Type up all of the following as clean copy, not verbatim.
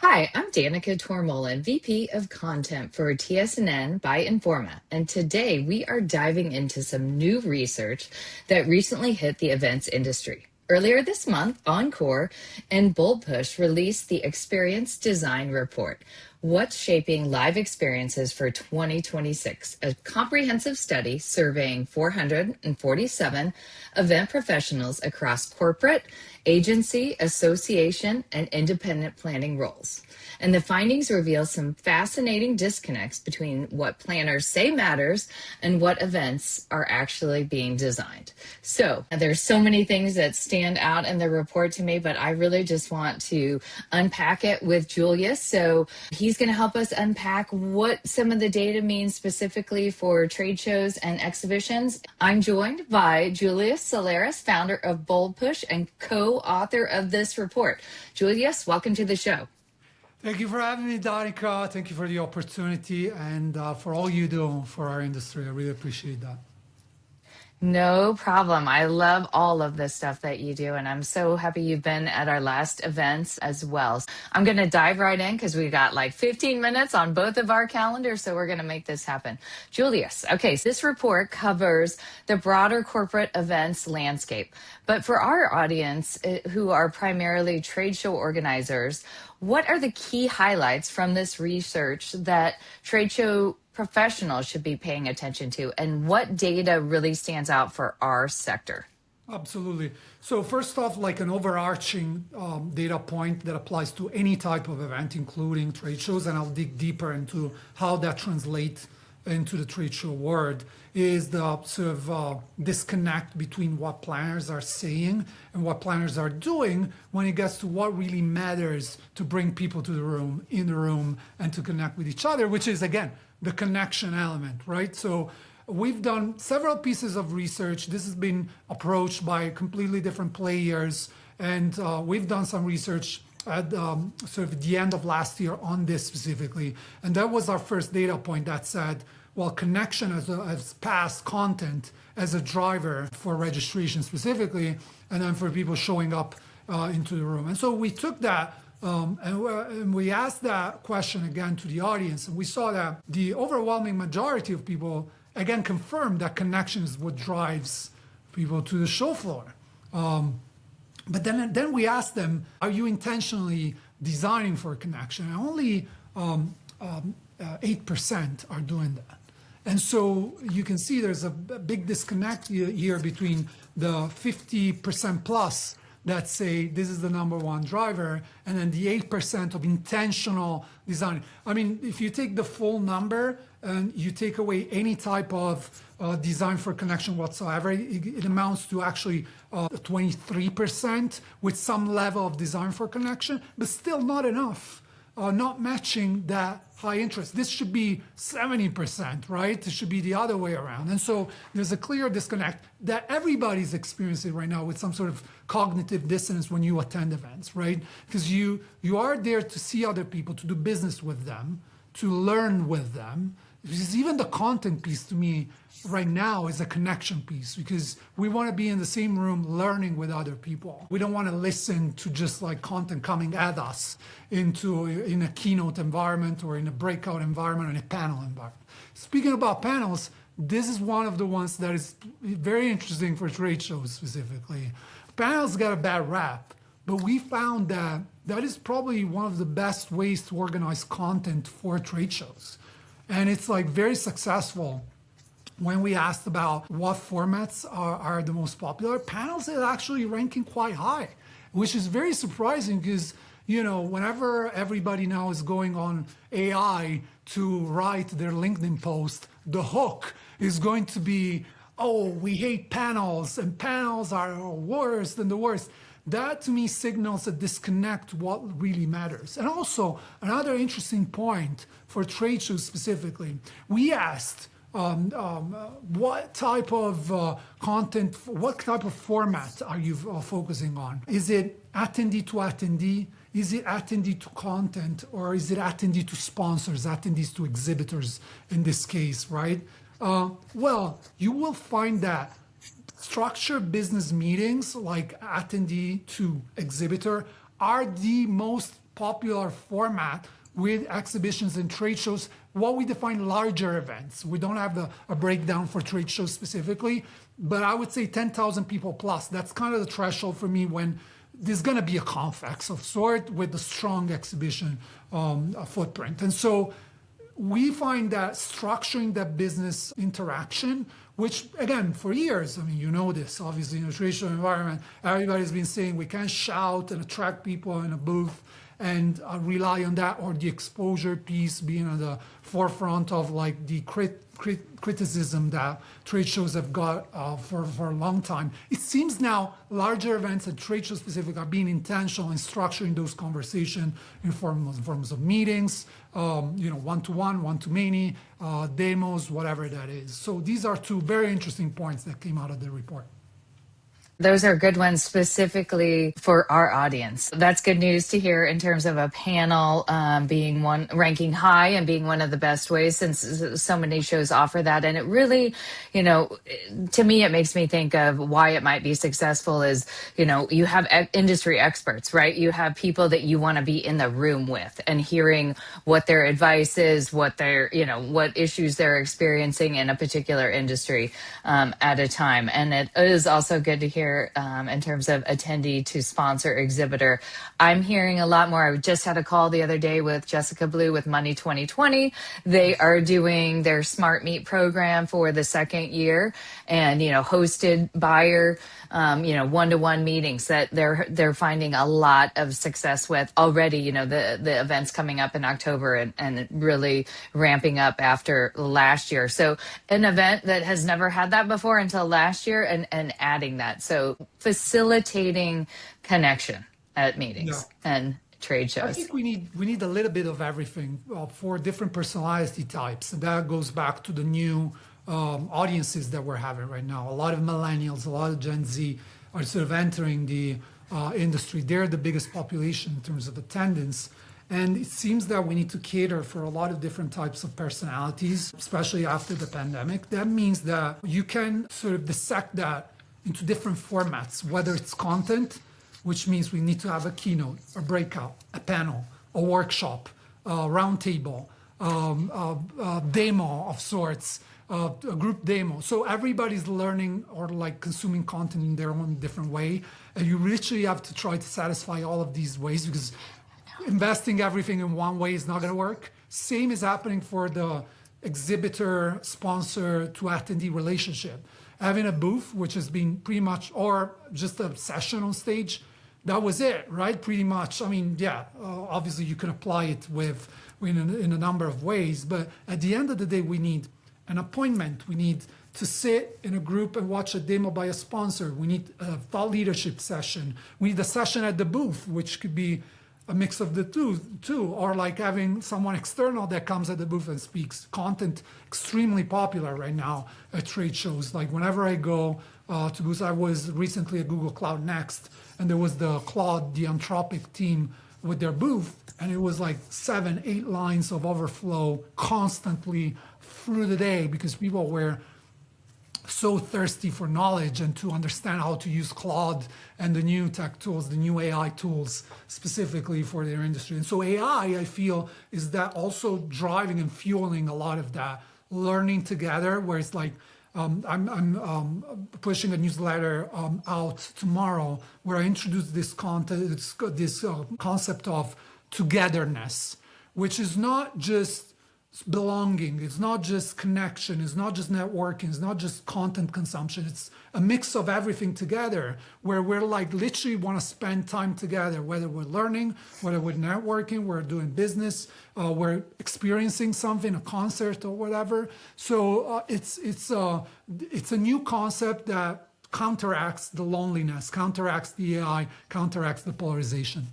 Hi, I'm Danica Tormohlen, VP of Content for TSNN by Informa, and today we are diving into some new research that recently hit the events industry. Earlier this month, Encore and Bold Push released the Experience Design Report, What's Shaping Live Experiences for 2026, a comprehensive study surveying 447 event professionals across corporate, agency, association, and independent planning roles. And the findings reveal some fascinating disconnects between what planners say matters and what events are actually being designed. So there's so many things that stand out in the report to me, but I really just want to unpack it with Julius. So he's going to help us unpack what some of the data means specifically for trade shows and exhibitions. I'm joined by Julius Solaris, founder of Bold Push and co-author of this report. Julius, welcome to the show. Thank you for having me, Danica. Thank you for the opportunity and for all you do for our industry. I really appreciate that. No problem. I love all of the stuff that you do, and I'm so happy you've been at our last events as well. I'm going to dive right in because we got like 15 minutes on both of our calendars, so we're going to make this happen. Julius, okay, so this report covers the broader corporate events landscape, but for our audience who are primarily trade show organizers, what are the key highlights from this research that trade show professionals should be paying attention to, and what data really stands out for our sector? Absolutely. So first off, like an overarching data point that applies to any type of event, including trade shows, and I'll dig deeper into how that translates into the trade show world, is the sort of disconnect between what planners are saying and what planners are doing when it gets to what really matters to bring people to the room, in the room, and to connect with each other, which is, again, the connection element, right? So we've done several pieces of research. This has been approached by completely different players, and we've done some research at sort of the end of last year on this specifically. And that was our first data point that said, well, connection as past content as a driver for registration specifically, and then for people showing up into the room. And so we took that and we asked that question again to the audience, and we saw that the overwhelming majority of people, again, confirmed that connection is what drives people to the show floor. But then we asked them, are you intentionally designing for a connection? And only 8% are doing that. And so you can see there's a big disconnect here between the 50% plus that say this is the number one driver, and then the 8% of intentional design. I mean, if you take the full number and you take away any type of design for connection whatsoever, it amounts to actually 23% with some level of design for connection, but still not enough. Not matching that high interest. This should be 70%, right? It should be the other way around. And so there's a clear disconnect that everybody's experiencing right now with some sort of cognitive dissonance when you attend events, right? Because you are there to see other people, to do business with them, to learn with them. Because even the content piece to me right now is a connection piece, because we want to be in the same room learning with other people. We don't want to listen to just like content coming at us in a keynote environment or in a breakout environment or in a panel environment. Speaking about panels, this is one of the ones that is very interesting for trade shows specifically. Panels got a bad rap, but we found that that is probably one of the best ways to organize content for trade shows. And it's like very successful. When we asked about what formats are the most popular, panels is actually ranking quite high, which is very surprising because, you know, whenever everybody now is going on AI to write their LinkedIn post, the hook is going to be, oh, we hate panels and panels are worse than the worst. That to me signals a disconnect what really matters. And also another interesting point for trade shows specifically, we asked what type of content, what type of format are you focusing on? Is it attendee to attendee? Is it attendee to content? Or is it attendee to sponsors, attendees to exhibitors in this case, right? Well, you will find that structured business meetings like attendee to exhibitor are the most popular format with exhibitions and trade shows, what we define larger events. We don't have a breakdown for trade shows specifically, but I would say 10,000 people plus. That's kind of the threshold for me when there's going to be a convex of sort with a strong exhibition footprint. And so we find that structuring that business interaction, which again, for years, I mean, you know this, obviously in a trade show environment, everybody's been saying we can't shout and attract people in a booth and rely on that, or the exposure piece being at the forefront of like the criticism that trade shows have got for a long time. It seems now larger events and trade show specific are being intentional in structuring those conversations in forms of meetings, one-to-one, one-to-many, demos, whatever that is. So these are two very interesting points that came out of the report. Those are good ones specifically for our audience. That's good news to hear in terms of a panel being one ranking high and being one of the best ways, since so many shows offer that. And it really, to me, it makes me think of why it might be successful is, you have industry experts, right? You have people that you want to be in the room with and hearing what their advice is, what their, what issues they're experiencing in a particular industry at a time. And it is also good to hear in terms of attendee to sponsor exhibitor. I'm hearing a lot more. I just had a call the other day with Jessica Blue with Money 2020. They are doing their Smart Meet program for the second year, and hosted buyer one-to-one meetings that they're finding a lot of success with already. The events coming up in October and really ramping up after last year. So an event that has never had that before until last year, and adding that. So facilitating connection at meetings and trade shows. I think we need a little bit of everything for different personality types. And that goes back to the new audiences that we're having right now. A lot of millennials, a lot of Gen Z are sort of entering the industry. They're the biggest population in terms of attendance. And it seems that we need to cater for a lot of different types of personalities, especially after the pandemic. That means that you can sort of dissect that into different formats, whether it's content, which means we need to have a keynote, a breakout, a panel, a workshop, a roundtable, a demo of sorts, a group demo. So everybody's learning or like consuming content in their own different way. And you literally have to try to satisfy all of these ways, because investing everything in one way is not going to work. Same is happening for the exhibitor, sponsor to attendee relationship. Having a booth, which has been pretty much, or just a session on stage, that was it, right? Pretty much. I mean, obviously you can apply it in a number of ways, but at the end of the day, we need an appointment. We need to sit in a group and watch a demo by a sponsor. We need a thought leadership session. We need a session at the booth, which could be a mix of the two, or like having someone external that comes at the booth and speaks. Content extremely popular right now at trade shows. Like whenever I go to booths, I was recently at Google Cloud Next, and there was the Claude, the Anthropic team with their booth, and it was like 7-8 lines of overflow constantly through the day, because people were so thirsty for knowledge and to understand how to use Claude and the new tech tools, the new AI tools specifically for their industry. And so AI, I feel, is that also driving and fueling a lot of that learning together, where it's like, I'm pushing a newsletter out tomorrow where I introduce this concept of togetherness, which is not just belonging, it's not just connection, it's not just networking, it's not just content consumption, it's a mix of everything together, where we're like literally want to spend time together, whether we're learning, whether we're networking, we're doing business, we're experiencing something, a concert or whatever. So it's a new concept that counteracts the loneliness, counteracts the AI, counteracts the polarization.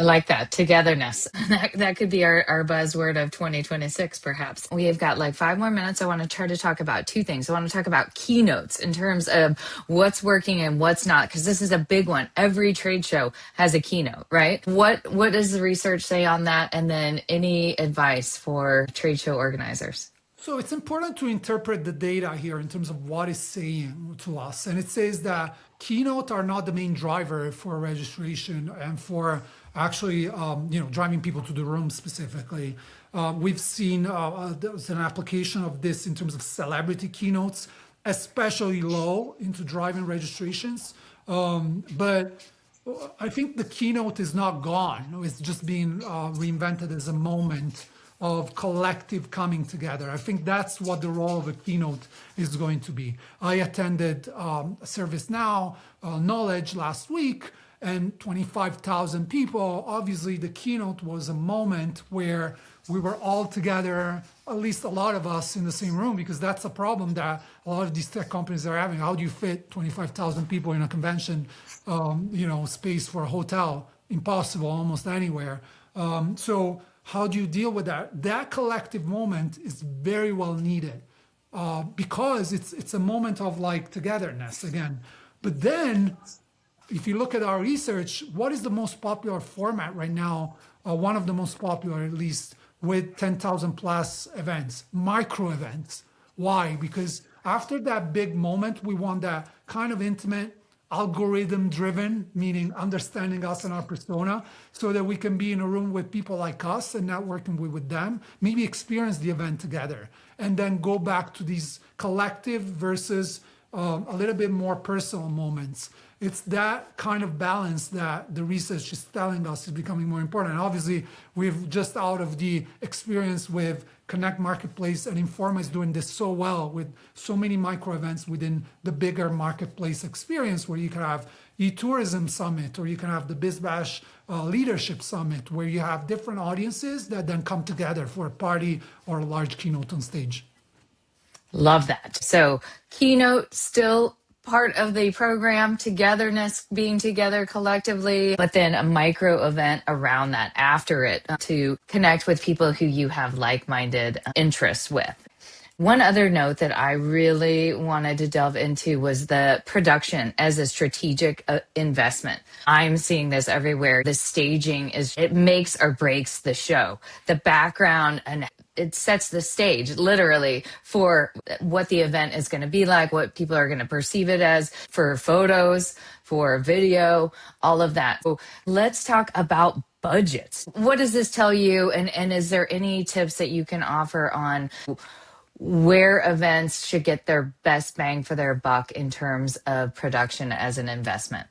I like that, togetherness. That could be our buzzword of 2026, perhaps. We have got like 5 more minutes. I want to try to talk about 2 things. I want to talk about keynotes in terms of what's working and what's not, because this is a big one. Every trade show has a keynote, right? What does the research say on that? And then any advice for trade show organizers? So it's important to interpret the data here in terms of what it's saying to us. And it says that keynote are not the main driver for registration and for actually, driving people to the room specifically. We've seen there's an application of this in terms of celebrity keynotes, especially low into driving registrations. But I think the keynote is not gone. It's just being reinvented as a moment of collective coming together. I think that's what the role of a keynote is going to be. I attended ServiceNow Knowledge last week, and 25,000 people. Obviously, the keynote was a moment where we were all together, at least a lot of us in the same room, because that's a problem that a lot of these tech companies are having. How do you fit 25,000 people in a convention, space for a hotel? Impossible, almost anywhere. So how do you deal with that? That collective moment is very well needed because it's a moment of like togetherness again. But then, if you look at our research, what is the most popular format right now? One of the most popular, at least, with 10,000 plus events, micro events. Why? Because after that big moment, we want that kind of intimate, algorithm driven, meaning understanding us and our persona, so that we can be in a room with people like us and networking with them, maybe experience the event together, and then go back to these collective versus a little bit more personal moments. It's that kind of balance that the research is telling us is becoming more important. And obviously, we've just out of the experience with Connect Marketplace, and Informa is doing this so well with so many micro events within the bigger marketplace experience, where you can have e-tourism summit, or you can have the BizBash leadership summit, where you have different audiences that then come together for a party or a large keynote on stage. Love that. So keynote still part of the program, togetherness, being together collectively, but then a micro event around that after it to connect with people who you have like-minded interests with. One other note that I really wanted to delve into was the production as a strategic investment. I'm seeing this everywhere. The staging it makes or breaks the show. The background, and it sets the stage literally for what the event is going to be like, what people are going to perceive it as, for photos, for video, all of that. So let's talk about budgets. What does this tell you? And is there any tips that you can offer on where events should get their best bang for their buck in terms of production as an investment?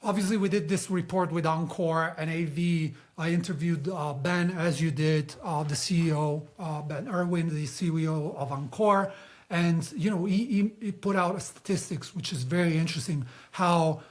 Obviously, we did this report with Encore and AV. I interviewed Ben, as you did, the CEO, Ben Irwin, the CEO of Encore. And, he put out statistics, which is very interesting, how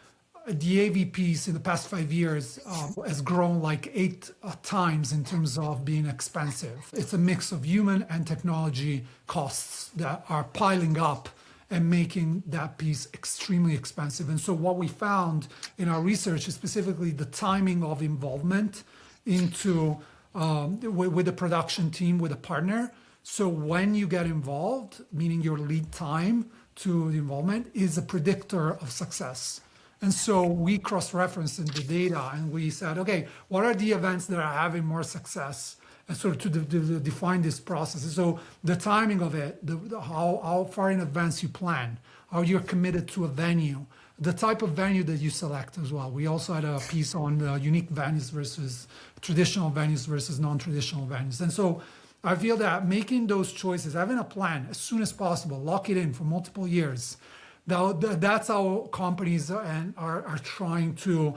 the AV piece in the past 5 years has grown like 8 times in terms of being expensive. It's a mix of human and technology costs that are piling up and making that piece extremely expensive. And so what we found in our research is specifically the timing of involvement into with the production team, with a partner. So when you get involved, meaning your lead time to the involvement, is a predictor of success. And so we cross-referenced in the data, and we said, okay, what are the events that are having more success? And sort of to define this process. So the timing of it, how far in advance you plan, how you're committed to a venue, the type of venue that you select as well. We also had a piece on unique venues versus traditional venues versus non-traditional venues. And so I feel that making those choices, having a plan as soon as possible, lock it in for multiple years, that's how companies are trying to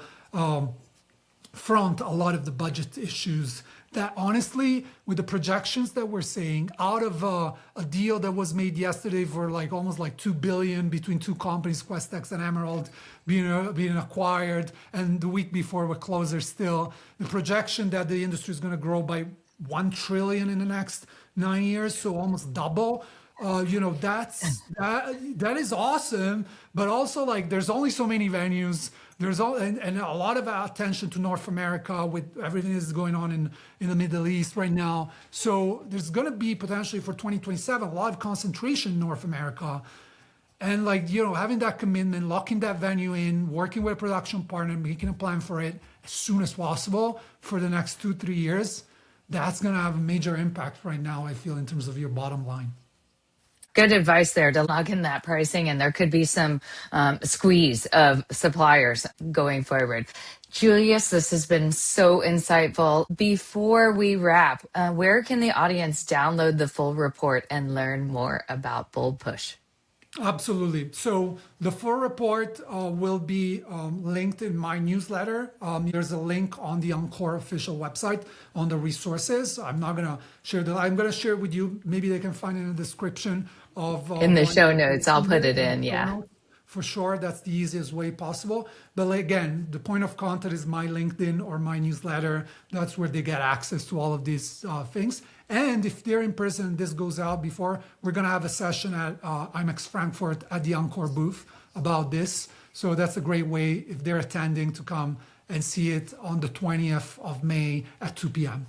front a lot of the budget issues that, honestly, with the projections that we're seeing out of a deal that was made yesterday for almost $2 billion between two companies, Questex and Emerald, being acquired, and the week before with Closer still, the projection that the industry is going to grow by 1 trillion in the next 9 years, so almost double. That is awesome, but also there's only so many venues. There's and a lot of attention to North America with everything that's going on in the Middle East right now. So there's going to be potentially for 2027 a lot of concentration in North America, and having that commitment, locking that venue in, working with a production partner, making a plan for it as soon as possible for the next 2-3 years. that's going to have a major impact right now, I feel, in terms of your bottom line. Good advice there to lock in that pricing, and there could be some squeeze of suppliers going forward. Julius, this has been so insightful. Before we wrap, where can the audience download the full report and learn more about Bold Push? Absolutely. So the full report will be linked in my newsletter. There's a link on the Encore official website on the resources. I'm not going to share that. I'm going to share it with you. Maybe they can find it in the description of In the one show notes, I'll put it in the in. show Yeah. notes. For sure, that's the easiest way possible. But again, the point of contact is my LinkedIn or my newsletter. That's where they get access to all of these things. And if they're in person, this goes out before, we're going to have a session at IMEX Frankfurt at the Encore booth about this. So that's a great way, if they're attending, to come and see it on the 20th of May at 2 p.m.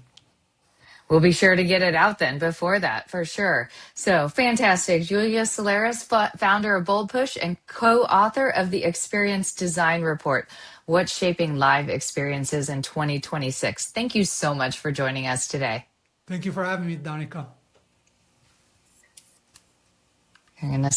We'll be sure to get it out then before that, for sure. So fantastic. Julius Solaris, founder of Bold Push and co-author of the Experience Design Report, What's Shaping Live Experiences in 2026. Thank you so much for joining us today. Thank you for having me, Danica. I'm going to